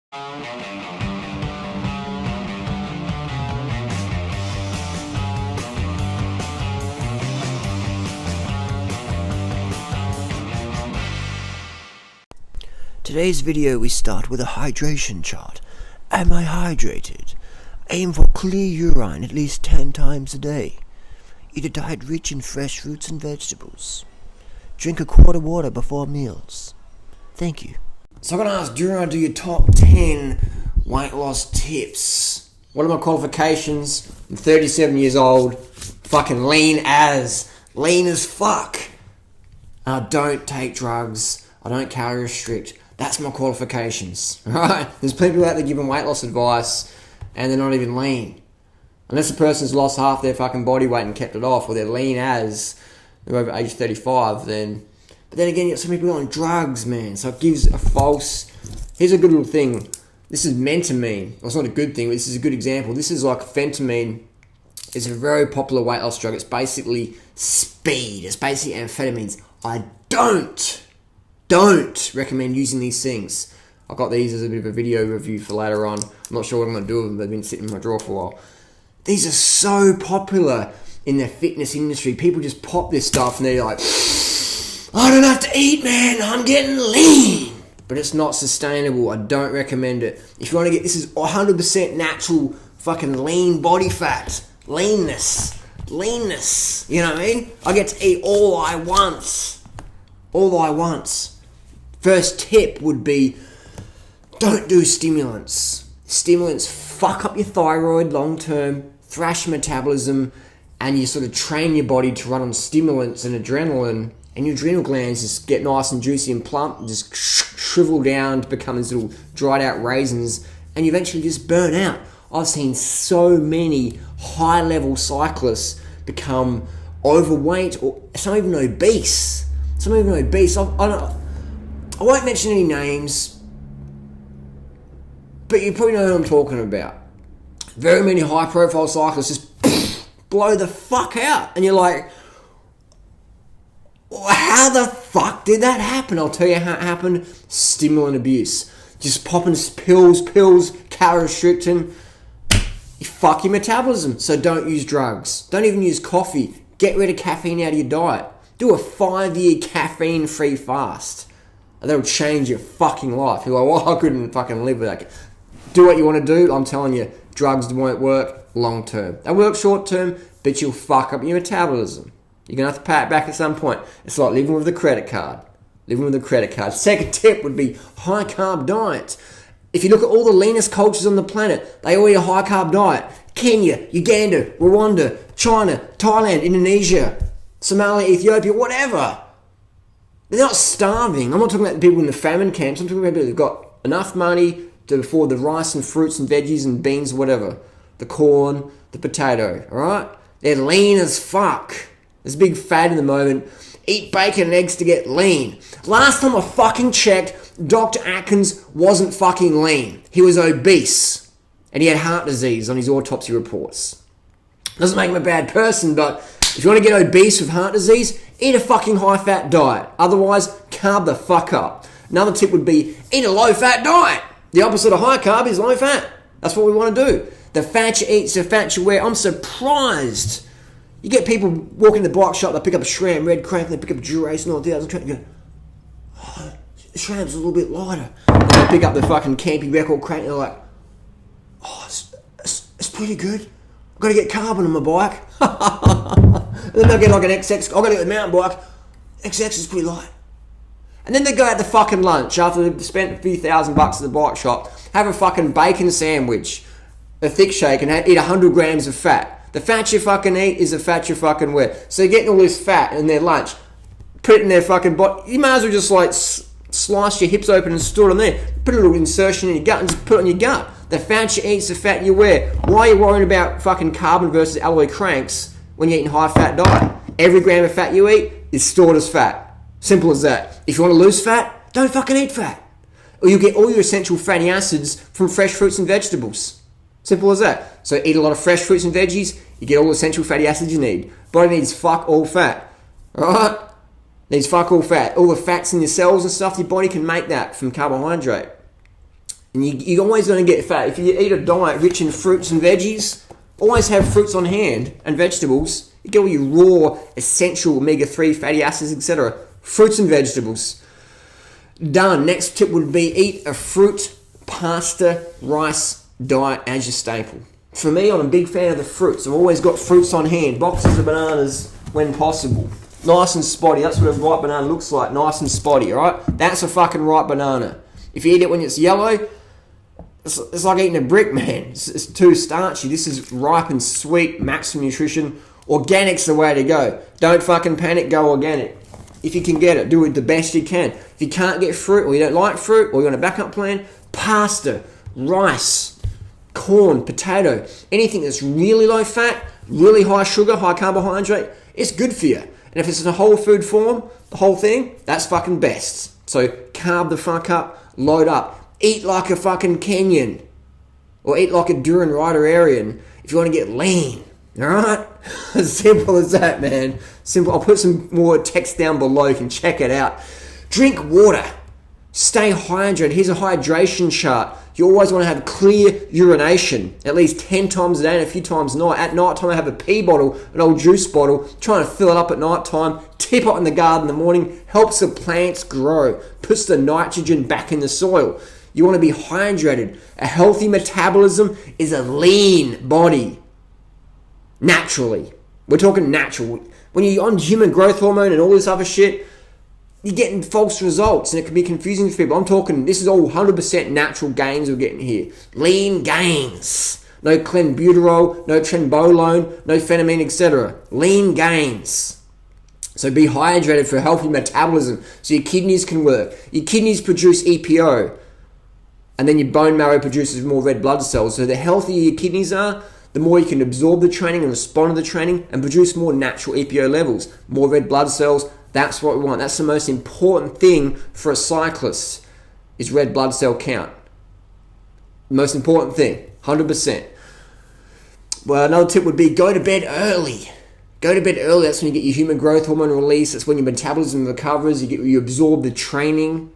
Today's video we start with a hydration chart. Am I hydrated? Aim for clear urine at least 10 times a day. Eat a diet rich in fresh fruits and vegetables. Drink a quart of water before meals. Thank you. So I'm going to ask, do you want to do your top 10 weight loss tips? What are my qualifications? I'm 37 years old. Fucking lean as fuck. I don't take drugs. I don't calorie restrict. That's my qualifications, right? There's people out there giving weight loss advice and they're not even lean. Unless the person's lost half their fucking body weight and kept it off, or they're lean as they're over age 35, then... But then again, you got so many people on drugs, man. So it gives a false... Here's a good little thing. This is mentamine. Well, it's not a good thing, but this is a good example. This is like phentamine. It's a very popular weight loss drug. It's basically speed. It's basically amphetamines. I don't recommend using these things. I got these as a bit of a video review for later on. I'm not sure what I'm going to do with them. They've been sitting in my drawer for a while. These are so popular in the fitness industry. People just pop this stuff and they're like, I don't have to eat, man. I'm getting lean. But it's not sustainable. I don't recommend it. If you want to get, this is 100% natural fucking lean body fat. Leanness. You know what I mean? I get to eat all I want. First tip would be, don't do stimulants. Stimulants fuck up your thyroid long term, thrash your metabolism, and you sort of train your body to run on stimulants and adrenaline, and your adrenal glands just get nice and juicy and plump, and just shrivel down to become these little dried out raisins, and you eventually just burn out. I've seen so many high level cyclists become overweight, or some even obese. I won't mention any names, but you probably know who I'm talking about. Very many high-profile cyclists just blow the fuck out, and you're like, how the fuck did that happen? I'll tell you how it happened. Stimulant abuse. Just popping pills, calorie restricting. You fuck your metabolism, so don't use drugs. Don't even use coffee. Get rid of caffeine out of your diet. Do a 5-year caffeine-free fast. That'll change your fucking life. You're like, well, I couldn't fucking live with that. Do what you want to do. I'm telling you, drugs won't work long term. They work short term, but you'll fuck up your metabolism. You're going to have to pay it back at some point. It's like living with a credit card. Second tip would be high carb diet. If you look at all the leanest cultures on the planet, they all eat a high carb diet. Kenya, Uganda, Rwanda, China, Thailand, Indonesia, Somalia, Ethiopia, whatever. They're not starving. I'm not talking about the people in the famine camps. I'm talking about people who've got enough money to afford the rice and fruits and veggies and beans, whatever. The corn, the potato, alright? They're lean as fuck. There's a big fad in the moment. Eat bacon and eggs to get lean. Last time I fucking checked, Dr. Atkins wasn't fucking lean. He was obese. And he had heart disease on his autopsy reports. Doesn't make him a bad person, but if you want to get obese with heart disease, eat a fucking high-fat diet. Otherwise, carb the fuck up. Another tip would be, eat a low-fat diet. The opposite of high carb is low-fat. That's what we want to do. The fat you eat is the fat you wear. I'm surprised. You get people walking to the bike shop, they pick up a SRAM Red Crank, they pick up a Dura-Ace and all that, and go, oh, the SRAM's a little bit lighter. And they pick up the fucking Campy Record Crank, and they're like, oh, it's pretty good. I've got to get carbon on my bike. And then they'll get like an XX. I've got to get a mountain bike. XX is pretty light. And then they go out to fucking lunch after they've spent a few $1,000 at the bike shop, have a fucking bacon sandwich, a thick shake, and eat 100 grams of fat. The fat you fucking eat is the fat you fucking wear. So you're getting all this fat in their lunch, put it in their fucking body. You might as well just like slice your hips open and store it on there. Put a little insertion in your gut and just put it on your gut. The fat you eat is the fat you wear. Why are you worrying about fucking carbon versus alloy cranks when you're eating high-fat diet? Every gram of fat you eat is stored as fat. Simple as that. If you want to lose fat, don't fucking eat fat. Or you'll get all your essential fatty acids from fresh fruits and vegetables. Simple as that. So eat a lot of fresh fruits and veggies, you get all the essential fatty acids you need. Body needs fuck all fat. Alright? Needs fuck all fat. All the fats in your cells and stuff, your body can make that from carbohydrate. And you're always going to get fat. If you eat a diet rich in fruits and veggies, always have fruits on hand and vegetables. You get all your raw, essential omega-3 fatty acids, etc. Fruits and vegetables. Done. Next tip would be eat a fruit, pasta, rice diet as your staple. For me, I'm a big fan of the fruits. I've always got fruits on hand. Boxes of bananas when possible. Nice and spotty. That's what a ripe banana looks like. Nice and spotty, alright? That's a fucking ripe banana. If you eat it when it's yellow, it's like eating a brick, man. It's too starchy. This is ripe and sweet, maximum nutrition. Organic's the way to go. Don't fucking panic, go organic. If you can get it, do it the best you can. If you can't get fruit, or you don't like fruit, or you're on a backup plan, pasta, rice, corn, potato, anything that's really low fat, really high sugar, high carbohydrate, it's good for you. And if it's in a whole food form, the whole thing, that's fucking best. So carb the fuck up, load up. Eat like a fucking Kenyan. Or eat like a Duran Rider Aryan if you want to get lean. Alright? As simple as that, man. Simple. I'll put some more text down below. You can check it out. Drink water. Stay hydrated. Here's a hydration chart. You always want to have clear urination. At least 10 times a day and a few times a night. At night time I have a pee bottle, an old juice bottle. Trying to fill it up at night time. Tip it in the garden in the morning. Helps the plants grow. Puts the nitrogen back in the soil. You want to be hydrated. A healthy metabolism is a lean body. Naturally. We're talking natural. When you're on human growth hormone and all this other shit, you're getting false results and it can be confusing for people. I'm talking, this is all 100% natural gains we're getting here. Lean gains. No clenbuterol, no trenbolone, no phenamine, etc. Lean gains. So be hydrated for a healthy metabolism so your kidneys can work. Your kidneys produce EPO. And then your bone marrow produces more red blood cells. So the healthier your kidneys are, the more you can absorb the training and respond to the training and produce more natural EPO levels. More red blood cells, that's what we want. That's the most important thing for a cyclist, is red blood cell count. Most important thing, 100%. Well, another tip would be go to bed early. Go to bed early, that's when you get your human growth hormone release. That's when your metabolism recovers, you absorb the training.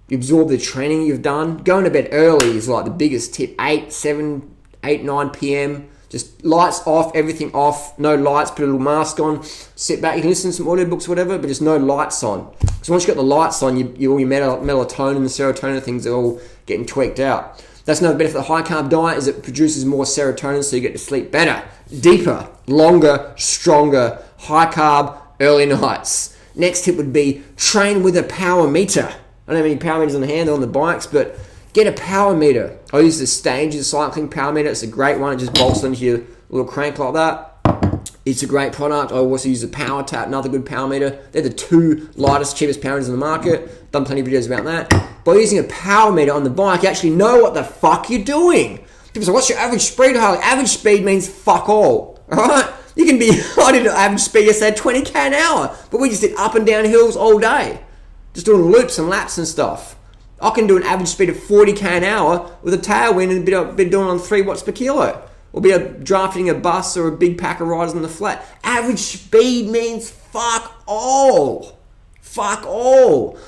You absorb the training you've done. Going to bed early is like the biggest tip. 9 p.m. Just lights off, everything off. No lights, put a little mask on. Sit back. You can listen to some audiobooks, whatever, but just no lights on. Because once you've got the lights on, all your melatonin and the serotonin things are all getting tweaked out. That's another benefit of the high carb diet, is it produces more serotonin so you get to sleep better, deeper, longer, stronger, high carb, early nights. Next tip would be train with a power meter. I don't have any power meters on the hand, they're on the bikes, but get a power meter. I use the Stages cycling power meter. It's a great one. It just bolts onto your little crank like that. It's a great product. I also use the Power Tap, another good power meter. They're the two lightest, cheapest power meters in the market. Done plenty of videos about that. By using a power meter on the bike, you actually know what the fuck you're doing. People say, what's your average speed, Harley? Average speed means fuck all. Alright? You can be, I did an average speed yesterday, 20k an hour. But we just did up and down hills all day. Just doing loops and laps and stuff. I can do an average speed of 40k an hour with a tailwind and be doing on 3 watts per kilo. Or be drafting a bus or a big pack of riders on the flat. Average speed means fuck all. Fuck all.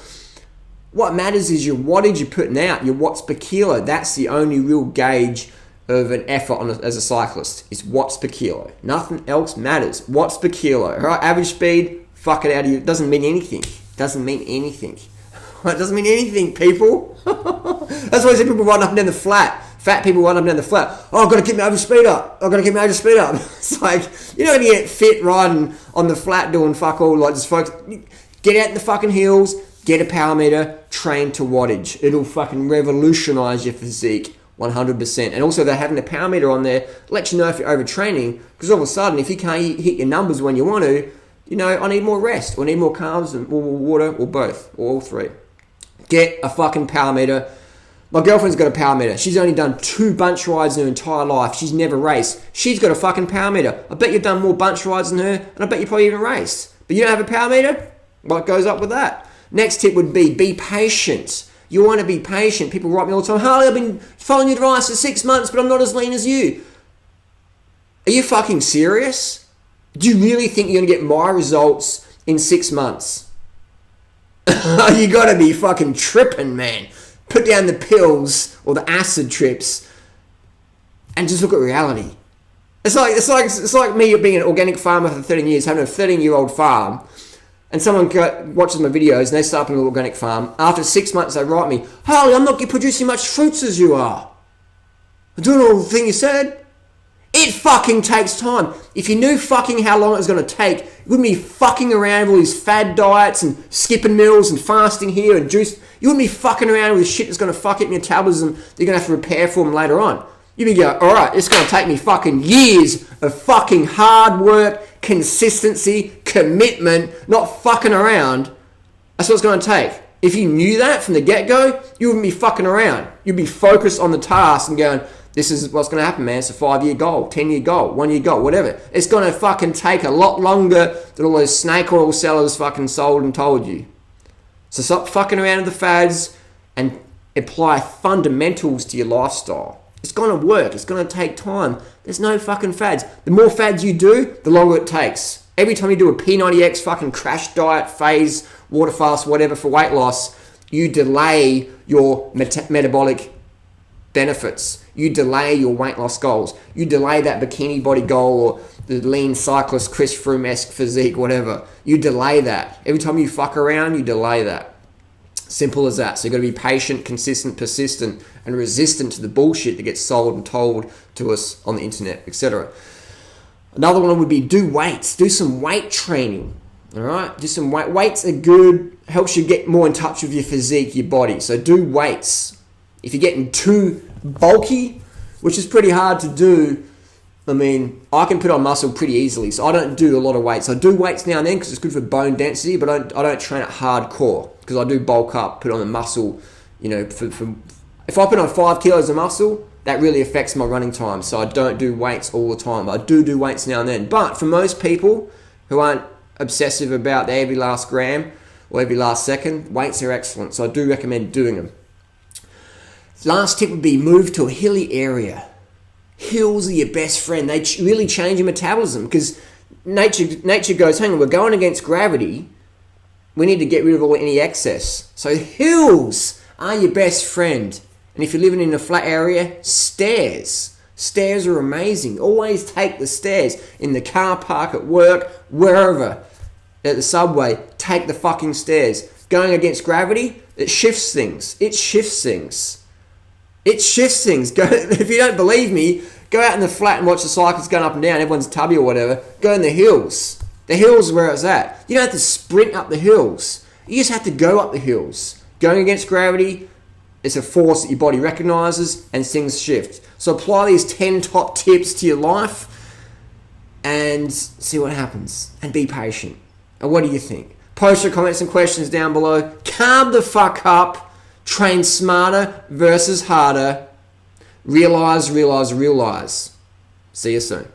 What matters is your wattage you're putting out, your watts per kilo. That's the only real gauge of an effort as a cyclist, is watts per kilo. Nothing else matters. Watts per kilo. Right? Average speed, fuck it out of you. It doesn't mean anything. Doesn't mean anything. It doesn't mean anything, people. That's why I say people riding up and down the flat. Fat people riding up and down the flat. Oh, I've got to keep my average speed up. I've got to keep my average speed up. It's like, you know when you get fit riding on the flat doing fuck all, like just focus. Get out in the fucking hills, get a power meter, train to wattage. It'll fucking revolutionize your physique 100%. And also they're having a power meter on there, let you know if you're overtraining, because all of a sudden if you can't hit your numbers when you want to, you know, I need more rest, or I need more carbs, or more water, or both, or all three. Get a fucking power meter. My girlfriend's got a power meter. She's only done 2 bunch rides in her entire life. She's never raced. She's got a fucking power meter. I bet you've done more bunch rides than her, and I bet you probably even raced. But you don't have a power meter? What goes up with that? Next tip would be patient. You want to be patient. People write me all the time, Harley, I've been following your advice for 6 months, but I'm not as lean as you. Are you fucking serious? Do you really think you're going to get my results in 6 months? You got to be fucking tripping, man. Put down the pills or the acid trips and just look at reality. It's like me being an organic farmer for 13 years, having a 13-year-old farm, and someone watches my videos and they start up an organic farm. After 6 months, they write me, Harley, I'm not producing much fruits as you are. I'm doing all the thing you said. It fucking takes time. If you knew fucking how long it was going to take, you wouldn't be fucking around with all these fad diets and skipping meals and fasting here and juice. You wouldn't be fucking around with shit that's going to fuck up your metabolism that you're going to have to repair for them later on. You'd be going, alright, it's going to take me fucking years of fucking hard work, consistency, commitment, not fucking around. That's what it's going to take. If you knew that from the get-go, you wouldn't be fucking around. You'd be focused on the task and going, this is what's going to happen, man. It's a 5-year goal, 10-year goal, 1-year goal, whatever. It's going to fucking take a lot longer than all those snake oil sellers fucking sold and told you. So stop fucking around with the fads and apply fundamentals to your lifestyle. It's going to work. It's going to take time. There's no fucking fads. The more fads you do, the longer it takes. Every time you do a P90X fucking crash diet, phase, water fast, whatever for weight loss, you delay your metabolic benefits. You delay your weight loss goals. You delay that bikini body goal or the lean cyclist Chris Froome-esque physique, whatever. You delay that. Every time you fuck around, you delay that. Simple as that. So you've got to be patient, consistent, persistent, and resistant to the bullshit that gets sold and told to us on the internet, etc. Another one would be do weights. Do some weight training. All right? Do some weight. Weights are good. Helps you get more in touch with your physique, your body. So do weights. If you're getting too bulky, which is pretty hard to do, I mean, I can put on muscle pretty easily, so I don't do a lot of weights. I do weights now and then because it's good for bone density, but I don't train it hardcore because I do bulk up, put on the muscle, you know, if I put on 5 kilos of muscle, that really affects my running time, so I don't do weights all the time. I do weights now and then, but for most people who aren't obsessive about their every last gram or every last second, weights are excellent, so I do recommend doing them. Last tip would be move to a hilly area. Hills are your best friend. They really change your metabolism because nature goes, hang on, we're going against gravity. We need to get rid of any excess. So hills are your best friend. And if you're living in a flat area, stairs. Stairs are amazing. Always take the stairs. In the car park, at work, wherever. At the subway, take the fucking stairs. Going against gravity, it shifts things. It shifts things. If you don't believe me, go out in the flat and watch the cyclists going up and down. Everyone's tubby or whatever. Go in the hills. The hills are where it's at. You don't have to sprint up the hills. You just have to go up the hills. Going against gravity, it's a force that your body recognizes and things shift. So apply these 10 top tips to your life and see what happens. And be patient. And what do you think? Post your comments and questions down below. Calm the fuck up. Train smarter versus harder. Realize. See you soon.